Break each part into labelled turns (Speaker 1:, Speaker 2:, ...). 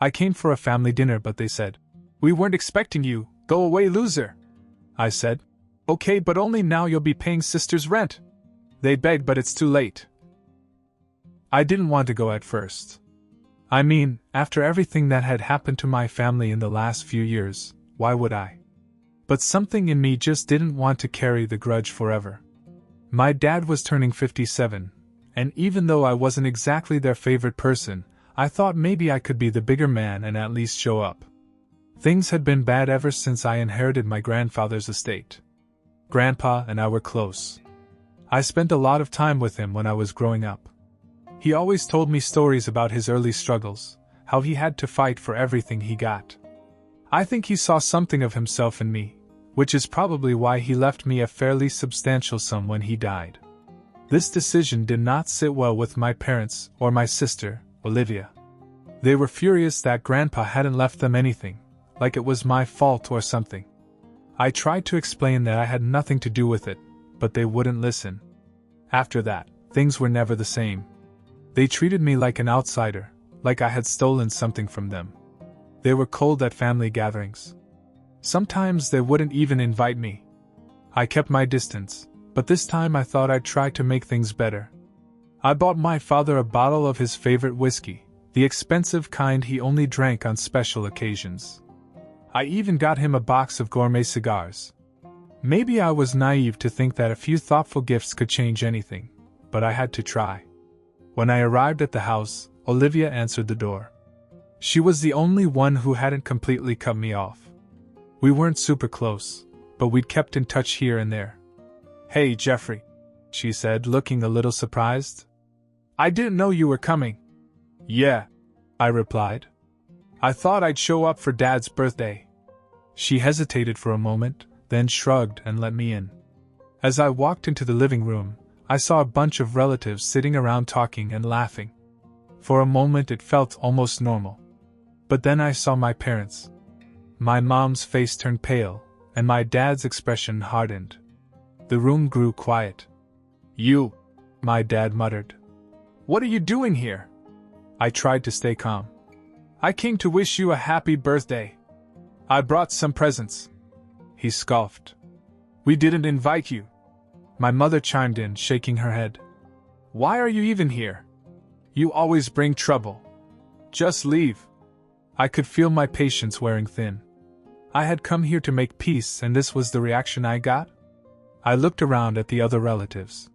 Speaker 1: I came for a family dinner, but they said, "We weren't expecting you, go away, loser." I said, "Okay, but only now you'll be paying sister's rent." They begged, but it's too late. I didn't want to go at first. I mean, after everything that had happened to my family in the last few years, why would I? But something in me just didn't want to carry the grudge forever. My dad was turning 57, and even though I wasn't exactly their favorite person, I thought maybe I could be the bigger man and at least show up. Things had been bad ever since I inherited my grandfather's estate. Grandpa and I were close. I spent a lot of time with him when I was growing up. He always told me stories about his early struggles, how he had to fight for everything he got. I think he saw something of himself in me, which is probably why he left me a fairly substantial sum when he died. This decision did not sit well with my parents or my sister, Olivia. They were furious that Grandpa hadn't left them anything, like it was my fault or something. I tried to explain that I had nothing to do with it, but they wouldn't listen. After that, things were never the same. They treated me like an outsider, like I had stolen something from them. They were cold at family gatherings. Sometimes they wouldn't even invite me. I kept my distance, but this time I thought I'd try to make things better. I bought my father a bottle of his favorite whiskey, the expensive kind he only drank on special occasions. I even got him a box of gourmet cigars. Maybe I was naive to think that a few thoughtful gifts could change anything, but I had to try. When I arrived at the house, Olivia answered the door. She was the only one who hadn't completely cut me off. We weren't super close, but we'd kept in touch here and there. "Hey, Jeffrey," she said, looking a little surprised. "I didn't know you were coming." "Yeah," I replied. "I thought I'd show up for Dad's birthday." She hesitated for a moment, then shrugged and let me in. As I walked into the living room, I saw a bunch of relatives sitting around talking and laughing. For a moment it felt almost normal. But then I saw my parents. My mom's face turned pale, and my dad's expression hardened. The room grew quiet. "You," my dad muttered. "What are you doing here?" I tried to stay calm. "I came to wish you a happy birthday. I brought some presents." He scoffed. "We didn't invite you." My mother chimed in, shaking her head. "Why are you even here? You always bring trouble. Just leave." I could feel my patience wearing thin. I had come here to make peace, and this was the reaction I got? I looked around at the other relatives.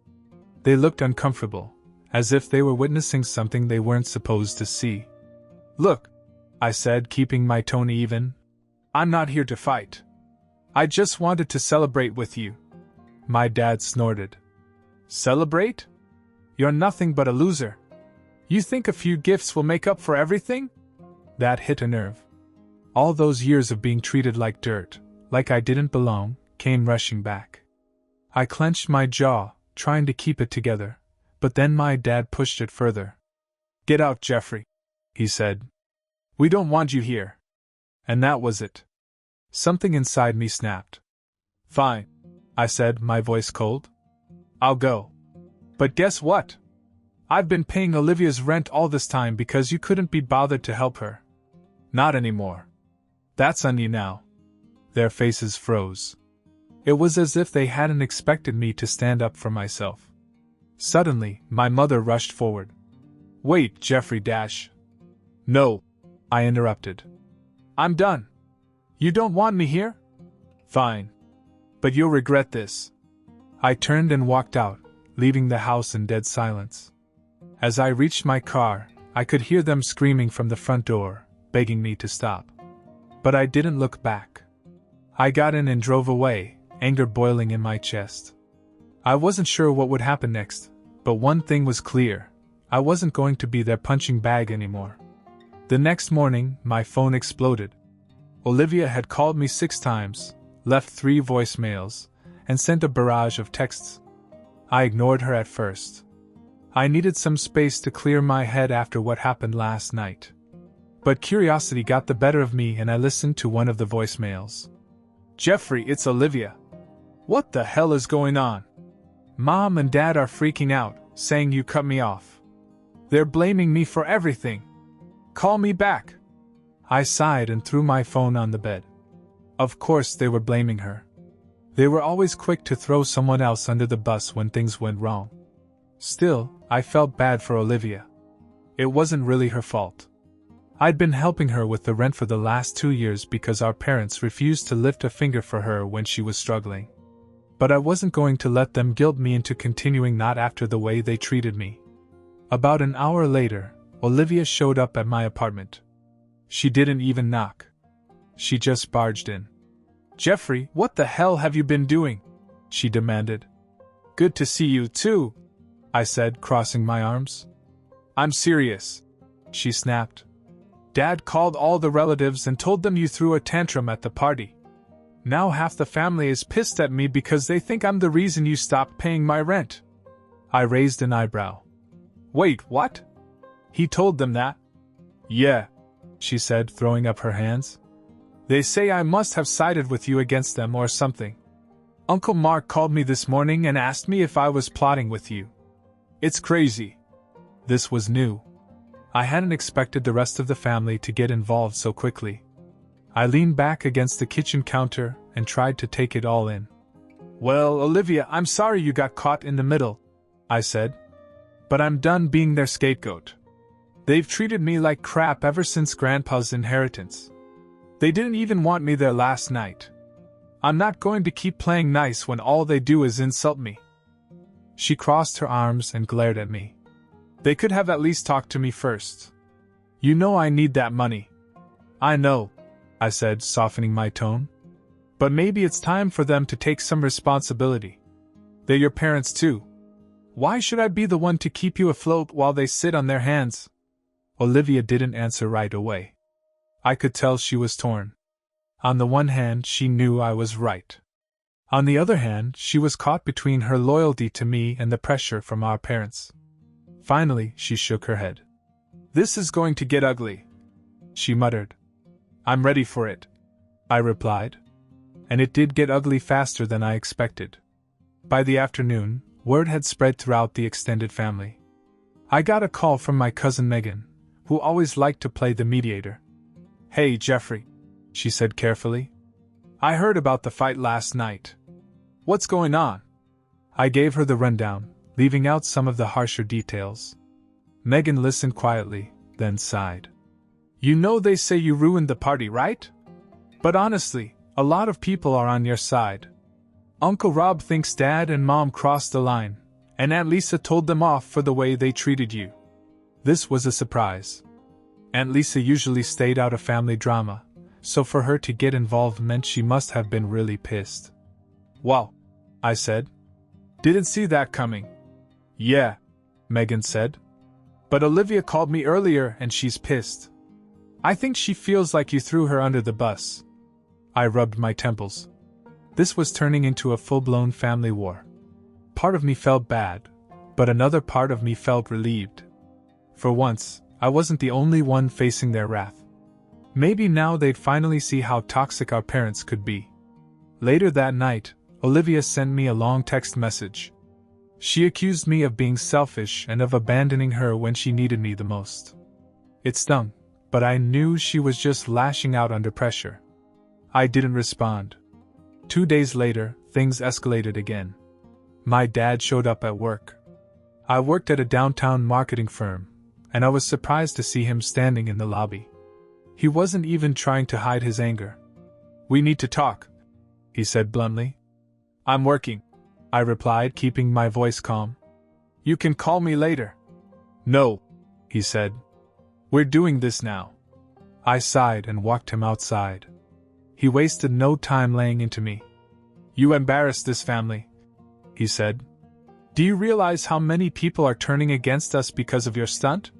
Speaker 1: They looked uncomfortable, as if they were witnessing something they weren't supposed to see. "Look," I said, keeping my tone even. "I'm not here to fight. I just wanted to celebrate with you." My dad snorted. "Celebrate? You're nothing but a loser. You think a few gifts will make up for everything?" That hit a nerve. All those years of being treated like dirt, like I didn't belong, came rushing back. I clenched my jaw, trying to keep it together, but then my dad pushed it further. "Get out, Jeffrey," he said. "We don't want you here." And that was it. Something inside me snapped. "Fine," I said, my voice cold. "I'll go. But guess what? I've been paying Olivia's rent all this time because you couldn't be bothered to help her. Not anymore. That's on you now." Their faces froze. It was as if they hadn't expected me to stand up for myself. Suddenly, my mother rushed forward. "Wait, Jeffrey Dash." "No," I interrupted. "I'm done. You don't want me here? Fine. But you'll regret this." I turned and walked out, leaving the house in dead silence. As I reached my car, I could hear them screaming from the front door, begging me to stop. But I didn't look back. I got in and drove away, anger boiling in my chest. I wasn't sure what would happen next, but one thing was clear: I wasn't going to be their punching bag anymore. The next morning, my phone exploded. Olivia had called me 6 times, left 3 voicemails, and sent a barrage of texts. I ignored her at first. I needed some space to clear my head after what happened last night. But curiosity got the better of me and I listened to one of the voicemails. "Jeffrey, it's Olivia. What the hell is going on? Mom and Dad are freaking out, saying you cut me off. They're blaming me for everything. Call me back." I sighed and threw my phone on the bed. Of course they were blaming her. They were always quick to throw someone else under the bus when things went wrong. Still, I felt bad for Olivia. It wasn't really her fault. I'd been helping her with the rent for the last 2 years because our parents refused to lift a finger for her when she was struggling. But I wasn't going to let them guilt me into continuing, not after the way they treated me. About an hour later, Olivia showed up at my apartment. She didn't even knock. She just barged in. "Jeffrey, what the hell have you been doing?" she demanded. "Good to see you, too," I said, crossing my arms. "I'm serious," she snapped. "Dad called all the relatives and told them you threw a tantrum at the party. Now half the family is pissed at me because they think I'm the reason you stopped paying my rent." I raised an eyebrow. "Wait, what? He told them that?" "Yeah," she said, throwing up her hands. "They say I must have sided with you against them or something. Uncle Mark called me this morning and asked me if I was plotting with you. It's crazy." This was new. I hadn't expected the rest of the family to get involved so quickly. I leaned back against the kitchen counter and tried to take it all in. "Well, Olivia, I'm sorry you got caught in the middle," I said. "But I'm done being their scapegoat. They've treated me like crap ever since Grandpa's inheritance. They didn't even want me there last night. I'm not going to keep playing nice when all they do is insult me." She crossed her arms and glared at me. "They could have at least talked to me first. You know I need that money." "I know," I said, softening my tone. "But maybe it's time for them to take some responsibility. They're your parents too. Why should I be the one to keep you afloat while they sit on their hands?" Olivia didn't answer right away. I could tell she was torn. On the one hand, she knew I was right. On the other hand, she was caught between her loyalty to me and the pressure from our parents. Finally, she shook her head. "This is going to get ugly," she muttered. "I'm ready for it," I replied. And it did get ugly faster than I expected. By the afternoon, word had spread throughout the extended family. I got a call from my cousin Megan, who always liked to play the mediator. "Hey, Jeffrey," she said carefully. "I heard about the fight last night. What's going on?" I gave her the rundown, leaving out some of the harsher details. Megan listened quietly, then sighed. "You know they say you ruined the party, right? But honestly, a lot of people are on your side. Uncle Rob thinks Dad and Mom crossed the line, and Aunt Lisa told them off for the way they treated you." This was a surprise. Aunt Lisa usually stayed out of family drama, so for her to get involved meant she must have been really pissed. "Wow," I said. "Didn't see that coming." "Yeah," Megan said. "But Olivia called me earlier and she's pissed. I think she feels like you threw her under the bus." I rubbed my temples. This was turning into a full-blown family war. Part of me felt bad, but another part of me felt relieved. For once, I wasn't the only one facing their wrath. Maybe now they'd finally see how toxic our parents could be. Later that night, Olivia sent me a long text message. She accused me of being selfish and of abandoning her when she needed me the most. It stung, but I knew she was just lashing out under pressure. I didn't respond. 2 days later, things escalated again. My dad showed up at work. I worked at a downtown marketing firm, and I was surprised to see him standing in the lobby. He wasn't even trying to hide his anger. "We need to talk," he said bluntly. "I'm working," I replied, keeping my voice calm. "You can call me later." "No," he said. "We're doing this now." I sighed and walked him outside. He wasted no time laying into me. "You embarrassed this family," he said. "Do you realize how many people are turning against us because of your stunt?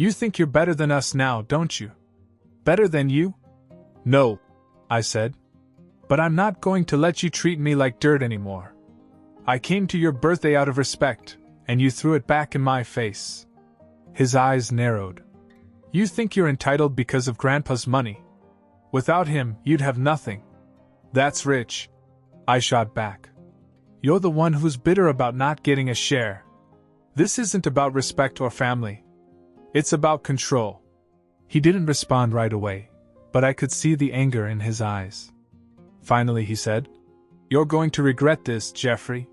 Speaker 1: You think you're better than us now, don't you?" "Better than you?" "No," I said. "But I'm not going to let you treat me like dirt anymore. I came to your birthday out of respect, and you threw it back in my face." His eyes narrowed. "You think you're entitled because of Grandpa's money. Without him, you'd have nothing. That's rich," I shot back. "You're the one who's bitter about not getting a share. This isn't about respect or family. It's about control." He didn't respond right away, but I could see the anger in his eyes. Finally he said, "You're going to regret this, Jeffrey."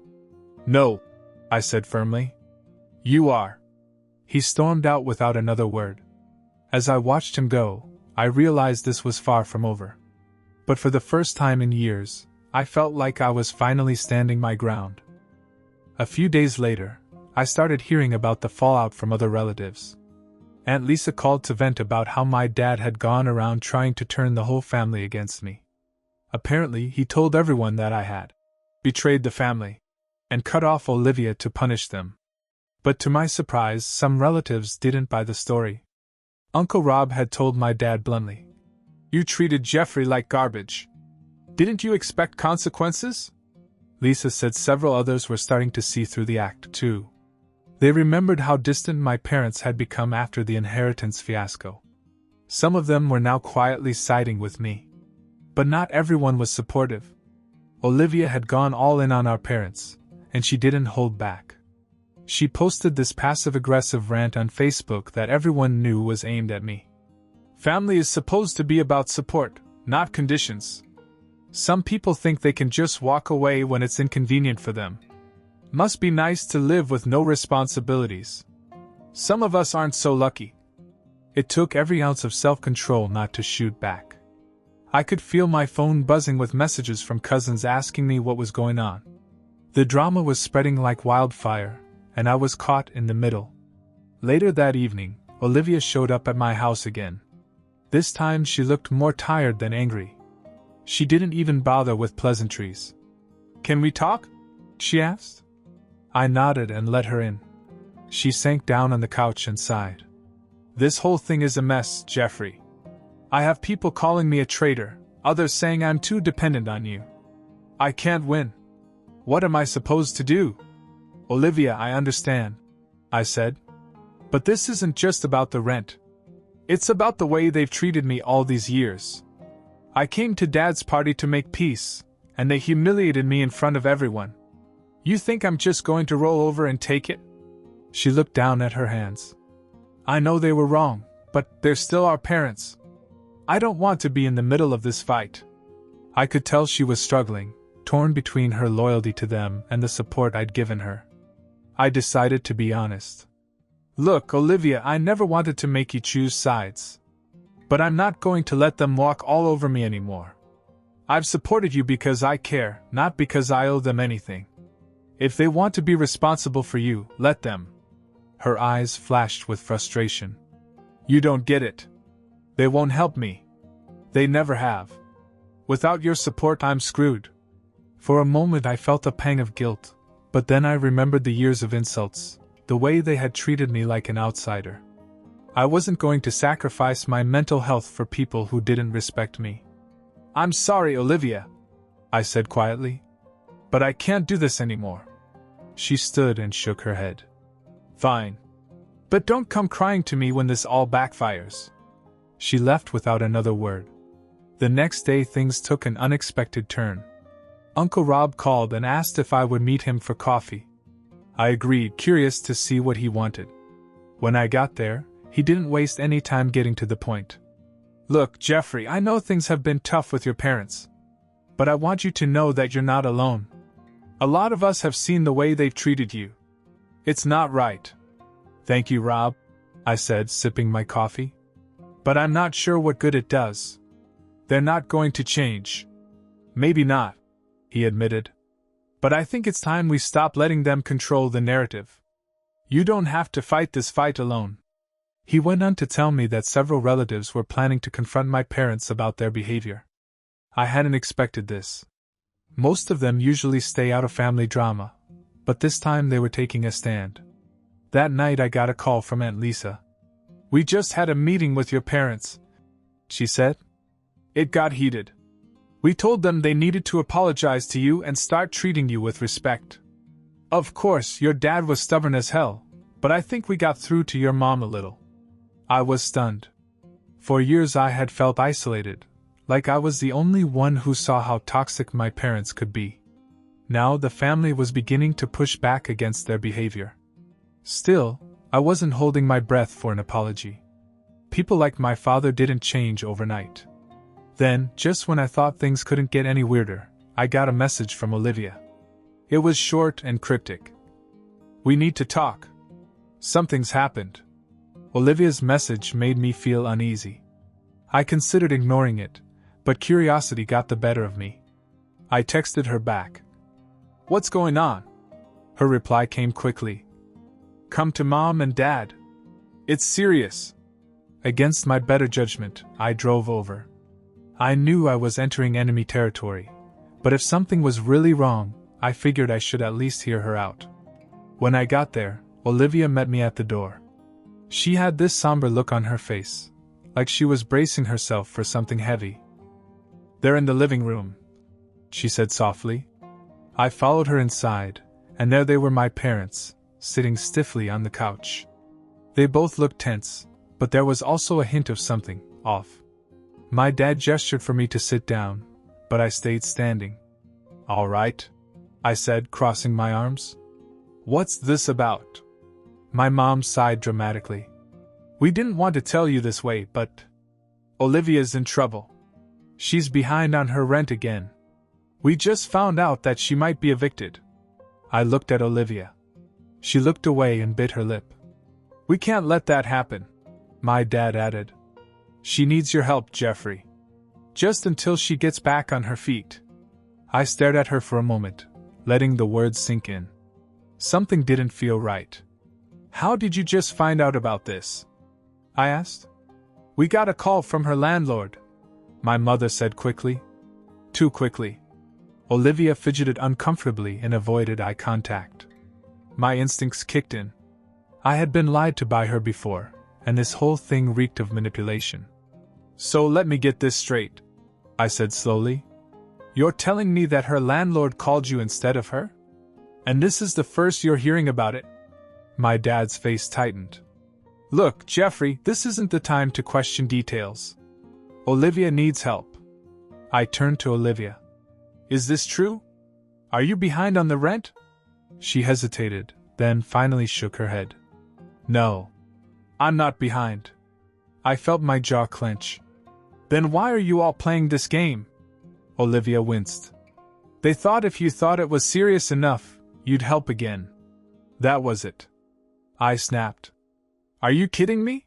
Speaker 1: "No," I said firmly. "You are." He stormed out without another word. As I watched him go, I realized this was far from over. But for the first time in years, I felt like I was finally standing my ground. A few days later, I started hearing about the fallout from other relatives. Aunt Lisa called to vent about how my dad had gone around trying to turn the whole family against me. Apparently, he told everyone that I had betrayed the family and cut off Olivia to punish them. But to my surprise, some relatives didn't buy the story. Uncle Rob had told my dad bluntly, "You treated Jeffrey like garbage. Didn't you expect consequences?" Lisa said several others were starting to see through the act, too. They remembered how distant my parents had become after the inheritance fiasco. Some of them were now quietly siding with me. But not everyone was supportive. Olivia had gone all in on our parents, and she didn't hold back. She posted this passive-aggressive rant on Facebook that everyone knew was aimed at me. "Family is supposed to be about support, not conditions. Some people think they can just walk away when it's inconvenient for them. Must be nice to live with no responsibilities. Some of us aren't so lucky." It took every ounce of self-control not to shoot back. I could feel my phone buzzing with messages from cousins asking me what was going on. The drama was spreading like wildfire, and I was caught in the middle. Later that evening, Olivia showed up at my house again. This time she looked more tired than angry. She didn't even bother with pleasantries. "Can we talk?" she asked. I nodded and let her in. She sank down on the couch and sighed. "This whole thing is a mess, Jeffrey. I have people calling me a traitor, others saying I'm too dependent on you. I can't win. What am I supposed to do?" "Olivia, I understand," I said. "But this isn't just about the rent. It's about the way they've treated me all these years. I came to Dad's party to make peace, and they humiliated me in front of everyone. You think I'm just going to roll over and take it?" She looked down at her hands. "I know they were wrong, but they're still our parents. I don't want to be in the middle of this fight." I could tell she was struggling, torn between her loyalty to them and the support I'd given her. I decided to be honest. "Look, Olivia, I never wanted to make you choose sides. But I'm not going to let them walk all over me anymore. I've supported you because I care, not because I owe them anything. If they want to be responsible for you, let them." Her eyes flashed with frustration. "You don't get it. They won't help me. They never have. Without your support, I'm screwed." For a moment I felt a pang of guilt, but then I remembered the years of insults, the way they had treated me like an outsider. I wasn't going to sacrifice my mental health for people who didn't respect me. "I'm sorry, Olivia," I said quietly. "But I can't do this anymore." She stood and shook her head. "Fine. But don't come crying to me when this all backfires." She left without another word. The next day things took an unexpected turn. Uncle Rob called and asked if I would meet him for coffee. I agreed, curious to see what he wanted. When I got there, he didn't waste any time getting to the point. "Look, Jeffrey, I know things have been tough with your parents. But I want you to know that you're not alone. A lot of us have seen the way they've treated you. It's not right." "Thank you, Rob," I said, sipping my coffee. "But I'm not sure what good it does. They're not going to change." "Maybe not," he admitted. "But I think it's time we stop letting them control the narrative. You don't have to fight this fight alone." He went on to tell me that several relatives were planning to confront my parents about their behavior. I hadn't expected this. Most of them usually stay out of family drama, but this time they were taking a stand. That night I got a call from Aunt Lisa. "We just had a meeting with your parents," she said. "It got heated. We told them they needed to apologize to you and start treating you with respect. Of course, your dad was stubborn as hell, but I think we got through to your mom a little." I was stunned. For years I had felt isolated, like I was the only one who saw how toxic my parents could be. Now the family was beginning to push back against their behavior. Still, I wasn't holding my breath for an apology. People like my father didn't change overnight. Then, just when I thought things couldn't get any weirder, I got a message from Olivia. It was short and cryptic. "We need to talk. Something's happened." Olivia's message made me feel uneasy. I considered ignoring it, but curiosity got the better of me. I texted her back. "What's going on?" Her reply came quickly. "Come to Mom and Dad. It's serious." Against my better judgment, I drove over. I knew I was entering enemy territory, but if something was really wrong, I figured I should at least hear her out. When I got there, Olivia met me at the door. She had this somber look on her face, like she was bracing herself for something heavy. "They're in the living room," she said softly. I followed her inside, and there they were, my parents, sitting stiffly on the couch. They both looked tense, but there was also a hint of something off. My dad gestured for me to sit down, but I stayed standing. "All right," I said, crossing my arms. "What's this about?" My mom sighed dramatically. "We didn't want to tell you this way, but Olivia's in trouble. She's behind on her rent again. We just found out that she might be evicted." I looked at Olivia. She looked away and bit her lip. "We can't let that happen," my dad added. "She needs your help, Jeffrey. Just until she gets back on her feet." I stared at her for a moment, letting the words sink in. Something didn't feel right. "How did you just find out about this?" I asked. "We got a call from her landlord," my mother said quickly. Too quickly. Olivia fidgeted uncomfortably and avoided eye contact. My instincts kicked in. I had been lied to by her before, and this whole thing reeked of manipulation. "So let me get this straight," I said slowly. "You're telling me that her landlord called you instead of her? And this is the first you're hearing about it?" My dad's face tightened. "Look, Jeffrey, this isn't the time to question details. Olivia needs help." I turned to Olivia. "Is this true? Are you behind on the rent?" She hesitated, then finally shook her head. "No. I'm not behind." I felt my jaw clench. "Then why are you all playing this game?" Olivia winced. "They thought if you thought it was serious enough, you'd help again. That was it." I snapped. "Are you kidding me?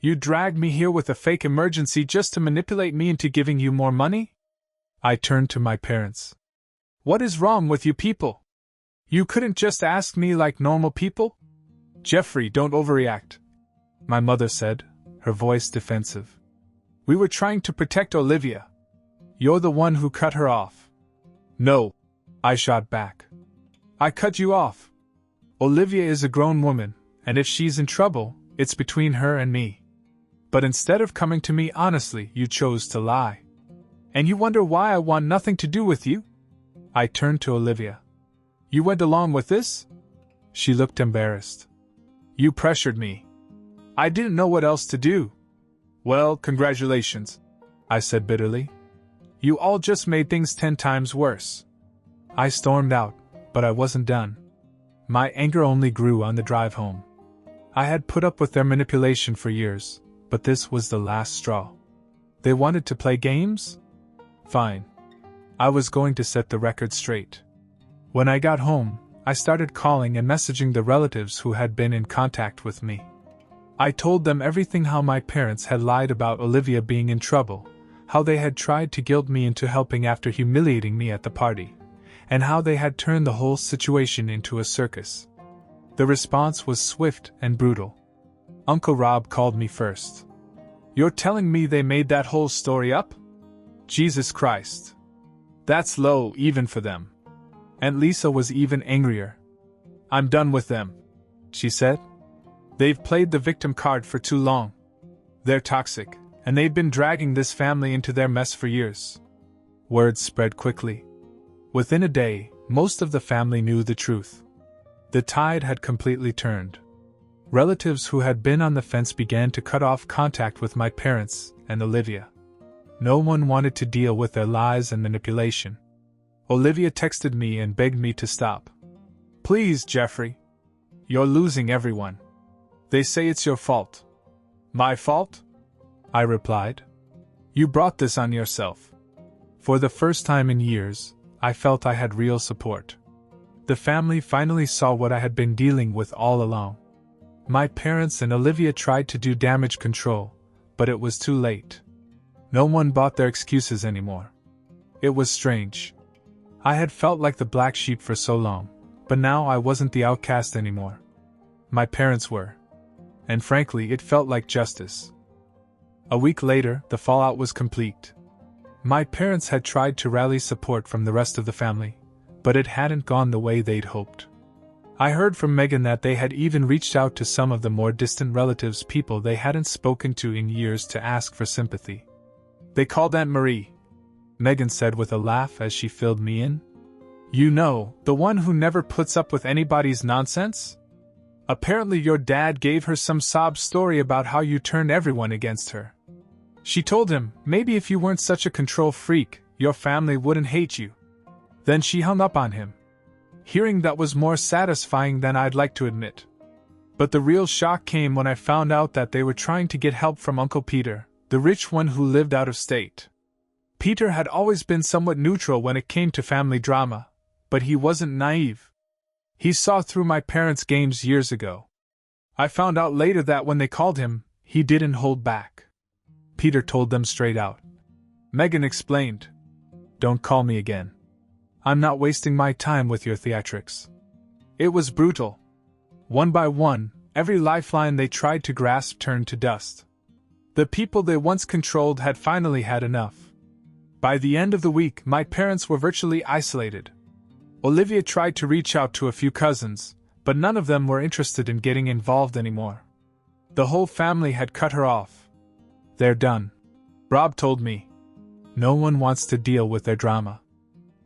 Speaker 1: You dragged me here with a fake emergency just to manipulate me into giving you more money?" I turned to my parents. "What is wrong with you people? You couldn't just ask me like normal people?" "Jeffrey, don't overreact," my mother said, her voice defensive. "We were trying to protect Olivia. You're the one who cut her off." "No," I shot back. "I cut you off. Olivia is a grown woman, and if she's in trouble, it's between her and me. But instead of coming to me honestly, you chose to lie. And you wonder why I want nothing to do with you?" I turned to Olivia. "You went along with this?" She looked embarrassed. "You pressured me. I didn't know what else to do." "Well, congratulations," I said bitterly. "You all just made things 10 times worse." I stormed out, but I wasn't done. My anger only grew on the drive home. I had put up with their manipulation for years, but this was the last straw. They wanted to play games? Fine. I was going to set the record straight. When I got home, I started calling and messaging the relatives who had been in contact with me. I told them everything: how my parents had lied about Olivia being in trouble, how they had tried to guilt me into helping after humiliating me at the party, and how they had turned the whole situation into a circus. The response was swift and brutal. Uncle Rob called me first. "You're telling me they made that whole story up? Jesus Christ. That's low even for them." Aunt Lisa was even angrier. "I'm done with them," she said. "They've played the victim card for too long. They're toxic, and they've been dragging this family into their mess for years." Word spread quickly. Within a day, most of the family knew the truth. The tide had completely turned. Relatives who had been on the fence began to cut off contact with my parents and Olivia. No one wanted to deal with their lies and manipulation. Olivia texted me and begged me to stop. "Please, Jeffrey. You're losing everyone. They say it's your fault." "My fault?" I replied. You brought this on yourself. For the first time in years, I felt I had real support. The family finally saw what I had been dealing with all along. My parents and Olivia tried to do damage control, but it was too late. No one bought their excuses anymore. It was strange. I had felt like the black sheep for so long, but now I wasn't the outcast anymore. My parents were. And frankly, it felt like justice. A week later, the fallout was complete. My parents had tried to rally support from the rest of the family, but it hadn't gone the way they'd hoped. I heard from Megan that they had even reached out to some of the more distant relatives, people they hadn't spoken to in years, to ask for sympathy. They called Aunt Marie, Megan said with a laugh as she filled me in. You know, the one who never puts up with anybody's nonsense? Apparently your dad gave her some sob story about how you turned everyone against her. She told him, maybe if you weren't such a control freak, your family wouldn't hate you. Then she hung up on him. Hearing that was more satisfying than I'd like to admit. But the real shock came when I found out that they were trying to get help from Uncle Peter, the rich one who lived out of state. Peter had always been somewhat neutral when it came to family drama, but he wasn't naive. He saw through my parents' games years ago. I found out later that when they called him, he didn't hold back. Peter told them straight out. Megan explained. Don't call me again. I'm not wasting my time with your theatrics. It was brutal. One by one, every lifeline they tried to grasp turned to dust. The people they once controlled had finally had enough. By the end of the week, my parents were virtually isolated. Olivia tried to reach out to a few cousins, but none of them were interested in getting involved anymore. The whole family had cut her off. They're done. Rob told me. No one wants to deal with their drama.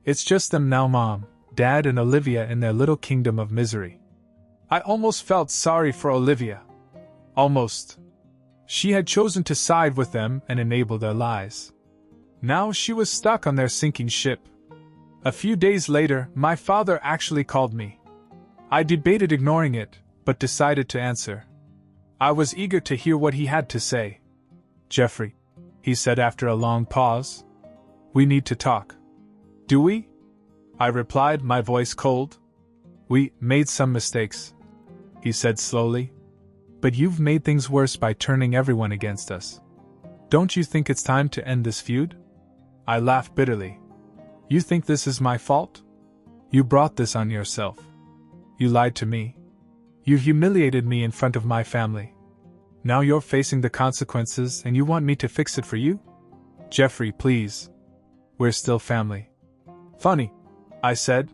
Speaker 1: It's just them now, Mom, Dad, and Olivia in their little kingdom of misery. I almost felt sorry for Olivia. Almost. She had chosen to side with them and enable their lies. Now she was stuck on their sinking ship. A few days later, my father actually called me. I debated ignoring it, but decided to answer. I was eager to hear what he had to say. Jeffrey, he said after a long pause. We need to talk. Do we? I replied, my voice cold. We made some mistakes, he said slowly. But you've made things worse by turning everyone against us. Don't you think it's time to end this feud? I laughed bitterly. You think this is my fault? You brought this on yourself. You lied to me. You humiliated me in front of my family. Now you're facing the consequences and you want me to fix it for you? Jeffrey, please. We're still family. Funny, I said.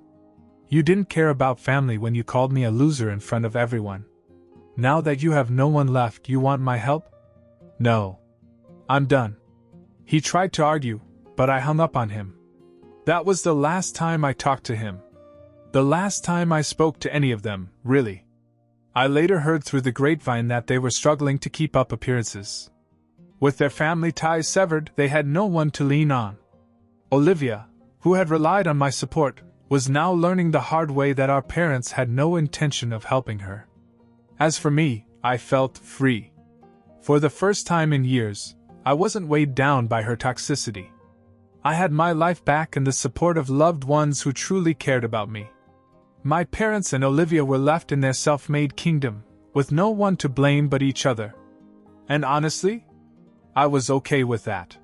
Speaker 1: You didn't care about family when you called me a loser in front of everyone. Now that you have no one left, you want my help? No. I'm done. He tried to argue, but I hung up on him. That was the last time I talked to him. The last time I spoke to any of them, really. I later heard through the grapevine that they were struggling to keep up appearances. With their family ties severed, they had no one to lean on. Olivia, who had relied on my support, was now learning the hard way that our parents had no intention of helping her. As for me, I felt free. For the first time in years, I wasn't weighed down by her toxicity. I had my life back and the support of loved ones who truly cared about me. My parents and Olivia were left in their self-made kingdom, with no one to blame but each other. And honestly, I was okay with that.